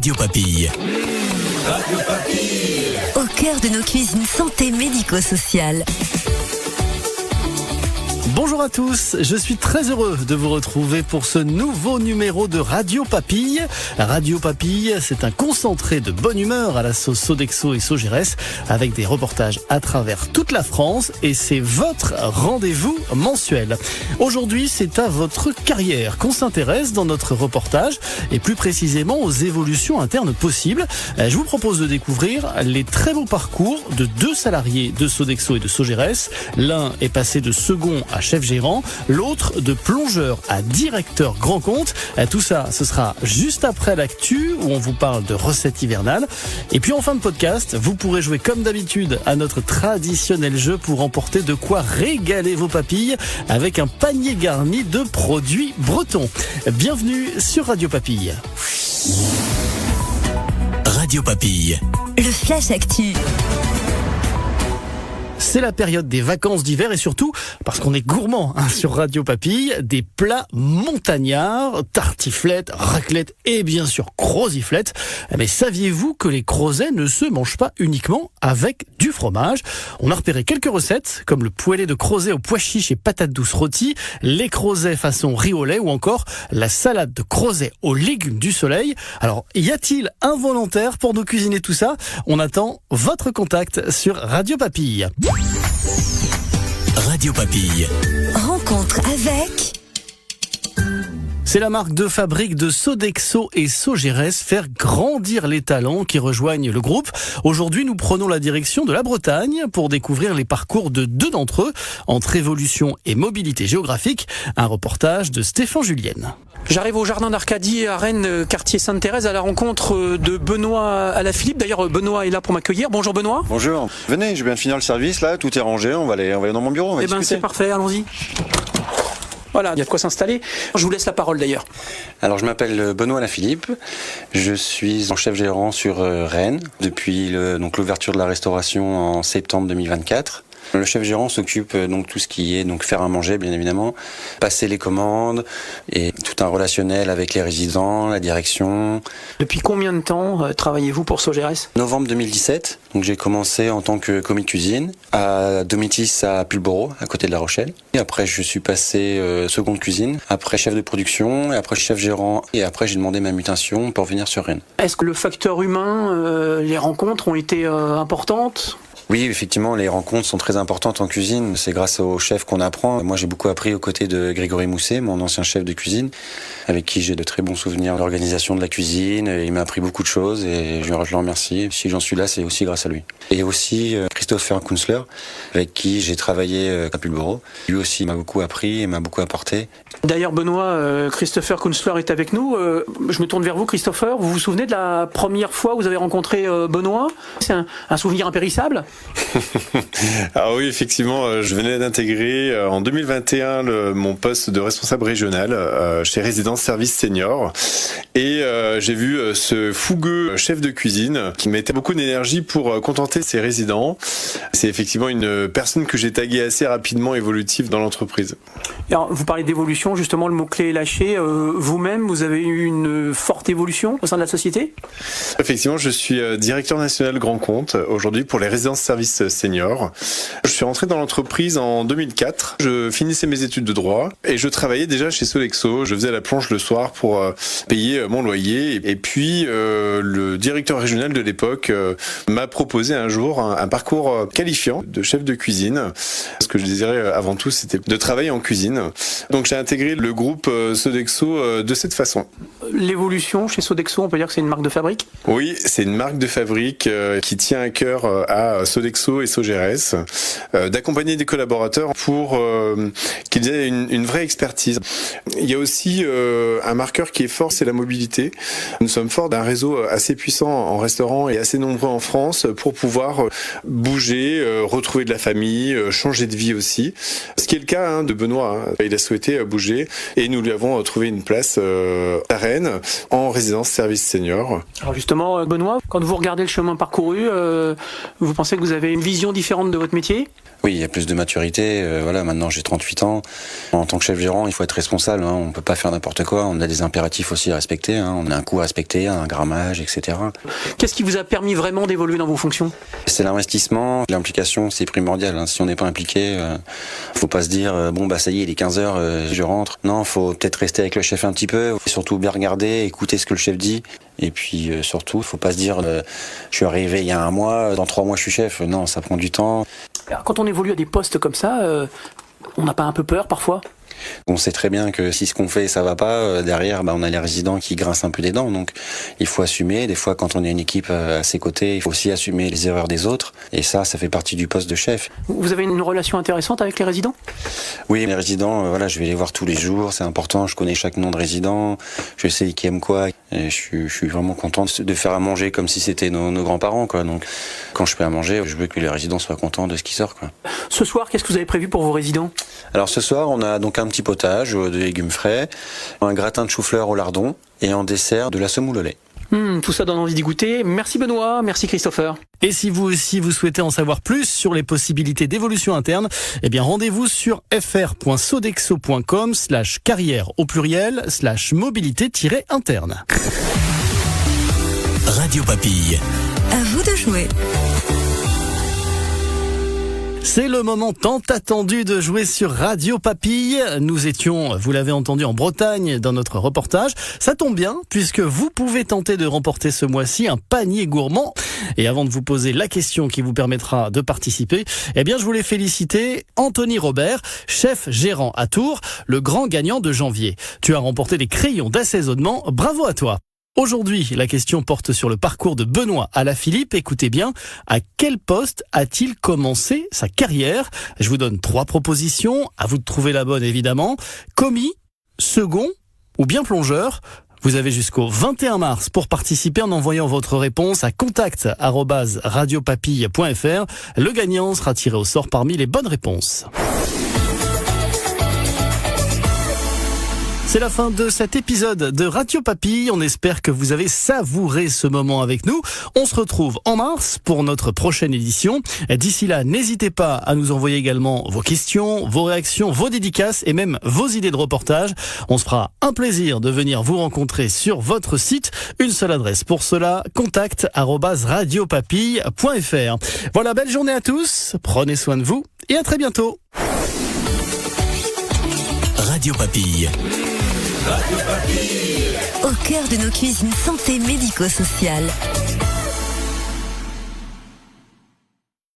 Radio Papille. Au cœur de nos cuisines santé médico-sociales. Bonjour à tous, je suis très heureux de vous retrouver pour ce nouveau numéro de Radio Papille. Radio Papille, c'est un concentré de bonne humeur à la sauce Sodexo et Sogeres avec des reportages à travers toute la France et c'est votre rendez-vous mensuel. Aujourd'hui, c'est à votre carrière qu'on s'intéresse dans notre reportage et plus précisément aux évolutions internes possibles. Je vous propose de découvrir les très beaux parcours de deux salariés de Sodexo et de Sogeres. L'un est passé de second à chef gérant, l'autre de plongeur à directeur grand compte. Tout ça, ce sera juste après l'actu où on vous parle de recettes hivernales. Et puis en fin de podcast, vous pourrez jouer comme d'habitude à notre traditionnel jeu pour remporter de quoi régaler vos papilles avec un panier garni de produits bretons. Bienvenue sur Radio Papille. Radio Papille. Le Flash Actu. C'est la période des vacances d'hiver et surtout, parce qu'on est gourmand sur Radio Papille, des plats montagnards, tartiflettes, raclettes et bien sûr croziflettes. Mais saviez-vous que les crozets ne se mangent pas uniquement avec du fromage ? On a repéré quelques recettes comme le poêlé de crozet aux pois chiches et patates douces rôties, les crozets façon riz au lait ou encore la salade de crozet aux légumes du soleil. Alors, y a-t-il un volontaire pour nous cuisiner tout ça ? On attend votre contact sur Radio Papille. Radio Papille. Rencontre avec... C'est la marque de fabrique de Sodexo et Sogeres, faire grandir les talents qui rejoignent le groupe. Aujourd'hui, nous prenons la direction de la Bretagne pour découvrir les parcours de deux d'entre eux, entre évolution et mobilité géographique. Un reportage de Stéphane Julienne. J'arrive au jardin d'Arcadie à Rennes, quartier Sainte-Thérèse, à la rencontre de Benoît Alaphilippe. D'ailleurs, Benoît est là pour m'accueillir. Bonjour Benoît. Bonjour. Venez, je viens de finir le service, là, tout est rangé, on va aller dans mon bureau, on va discuter. C'est parfait, allons-y. Voilà, il y a de quoi s'installer. Je vous laisse la parole d'ailleurs. Alors, je m'appelle Benoît Alaphilippe, je suis en chef gérant sur Rennes depuis l'ouverture de la restauration en septembre 2024. Le chef gérant s'occupe donc tout ce qui est donc faire à manger bien évidemment, passer les commandes et tout un relationnel avec les résidents, la direction. Depuis combien de temps travaillez-vous pour Sogeres ? Novembre 2017, donc j'ai commencé en tant que commis de cuisine à Domitis à Pulboro, à côté de La Rochelle. Et après je suis passé seconde cuisine, après chef de production et après chef gérant et après j'ai demandé ma mutation pour venir sur Rennes. Est-ce que le facteur humain, les rencontres ont été importantes ? Oui, effectivement, les rencontres sont très importantes en cuisine. C'est grâce au chef qu'on apprend. Moi, j'ai beaucoup appris aux côtés de Grégory Mousset, mon ancien chef de cuisine, avec qui j'ai de très bons souvenirs de l'organisation de la cuisine. Il m'a appris beaucoup de choses et je le remercie. Si j'en suis là, c'est aussi grâce à lui. Et aussi Christopher Kunzler, avec qui j'ai travaillé à Pulboro. Lui aussi m'a beaucoup appris et m'a beaucoup apporté. D'ailleurs, Benoît, Christopher Kunzler est avec nous. Je me tourne vers vous, Christopher. Vous vous souvenez de la première fois où vous avez rencontré Benoît ? C'est un souvenir impérissable ? Alors oui, effectivement, je venais d'intégrer en 2021 mon poste de responsable régional chez Résidence Service Senior et j'ai vu ce fougueux chef de cuisine qui mettait beaucoup d'énergie pour contenter ses résidents. C'est effectivement une personne que j'ai taguée assez rapidement évolutive dans l'entreprise. Alors, vous parlez d'évolution, justement, le mot-clé est lâché. Vous-même, vous avez eu une forte évolution au sein de la société ? Effectivement, je suis directeur national grand compte aujourd'hui pour les résidences service senior. Je suis rentré dans l'entreprise en 2004. Je finissais mes études de droit et je travaillais déjà chez Sodexo. Je faisais la planche le soir pour payer mon loyer. Et puis, le directeur régional de l'époque m'a proposé un jour un parcours qualifiant de chef de cuisine. Ce que je désirais avant tout, c'était de travailler en cuisine. Donc, j'ai intégré le groupe Sodexo de cette façon. L'évolution chez Sodexo, on peut dire que c'est une marque de fabrique ? Oui, c'est une marque de fabrique qui tient à cœur à Sodexo et Sogeres, d'accompagner des collaborateurs pour qu'ils aient une vraie expertise. Il y a aussi un marqueur qui est fort, c'est la mobilité. Nous sommes forts d'un réseau assez puissant en restaurant et assez nombreux en France pour pouvoir bouger, retrouver de la famille, changer de vie aussi. Ce qui est le cas de Benoît. Il a souhaité bouger et nous lui avons trouvé une place à Rennes en résidence service senior. Alors justement, Benoît, quand vous regardez le chemin parcouru, vous pensez que vous avez une vision différente de votre métier ? Oui, il y a plus de maturité. Voilà, maintenant j'ai 38 ans. En tant que chef gérant, il faut être responsable. Hein. On peut pas faire n'importe quoi. On a des impératifs aussi à respecter. Hein. On a un coût à respecter, un grammage, etc. Qu'est-ce qui vous a permis vraiment d'évoluer dans vos fonctions ? C'est l'investissement, l'implication, c'est primordial. Hein. Si on n'est pas impliqué, faut pas se dire bon bah ça y est, il est 15h, je rentre. Non, faut peut-être rester avec le chef un petit peu. Et surtout bien regarder, écouter ce que le chef dit. Et puis surtout, faut pas se dire je suis arrivé il y a 1 mois, dans 3 mois je suis chef. Non, ça prend du temps. Alors, quand on évolue à des postes comme ça, on n'a pas un peu peur parfois ? On sait très bien que si ce qu'on fait ça va pas, derrière on a les résidents qui grincent un peu des dents, donc il faut assumer. Des fois quand on a une équipe à ses côtés, il faut aussi assumer les erreurs des autres, et ça fait partie du poste de chef. Vous avez une relation intéressante avec les résidents ? Oui, les résidents, voilà, je vais les voir tous les jours, c'est important, je connais chaque nom de résident, je sais qui aime quoi, et je suis vraiment content de faire à manger comme si c'était nos grands-parents, quoi. Donc quand je fais à manger, je veux que les résidents soient contents de ce qui sort, quoi. Ce soir, qu'est-ce que vous avez prévu pour vos résidents ? Alors ce soir, on a donc un petit potage de légumes frais, un gratin de chou-fleur au lardon et en dessert de la semoule au lait. Tout ça donne envie d'y goûter. Merci Benoît, merci Christopher. Et si vous aussi vous souhaitez en savoir plus sur les possibilités d'évolution interne, eh bien rendez-vous sur fr.sodexo.com/carrière au pluriel /mobilité-interne. Radio Papille. À vous de jouer. C'est le moment tant attendu de jouer sur Radio Papille. Nous étions, vous l'avez entendu, en Bretagne dans notre reportage. Ça tombe bien puisque vous pouvez tenter de remporter ce mois-ci un panier gourmand. Et avant de vous poser la question qui vous permettra de participer, eh bien je voulais féliciter Anthony Robert, chef gérant à Tours, le grand gagnant de janvier. Tu as remporté des crayons d'assaisonnement. Bravo à toi. Aujourd'hui, la question porte sur le parcours de Benoît Alaphilippe. Écoutez bien, à quel poste a-t-il commencé sa carrière ? Je vous donne 3 propositions, à vous de trouver la bonne évidemment. Commis, second ou bien plongeur ? Vous avez jusqu'au 21 mars pour participer en envoyant votre réponse à contact@radiopapille.fr. Le gagnant sera tiré au sort parmi les bonnes réponses. C'est la fin de cet épisode de Radio Papille. On espère que vous avez savouré ce moment avec nous. On se retrouve en mars pour notre prochaine édition. D'ici là, n'hésitez pas à nous envoyer également vos questions, vos réactions, vos dédicaces et même vos idées de reportage. On se fera un plaisir de venir vous rencontrer sur votre site. Une seule adresse pour cela, contact@radiopapille.fr. Voilà, belle journée à tous. Prenez soin de vous et à très bientôt. Radio Papille. Au cœur de nos cuisines santé médico-sociale.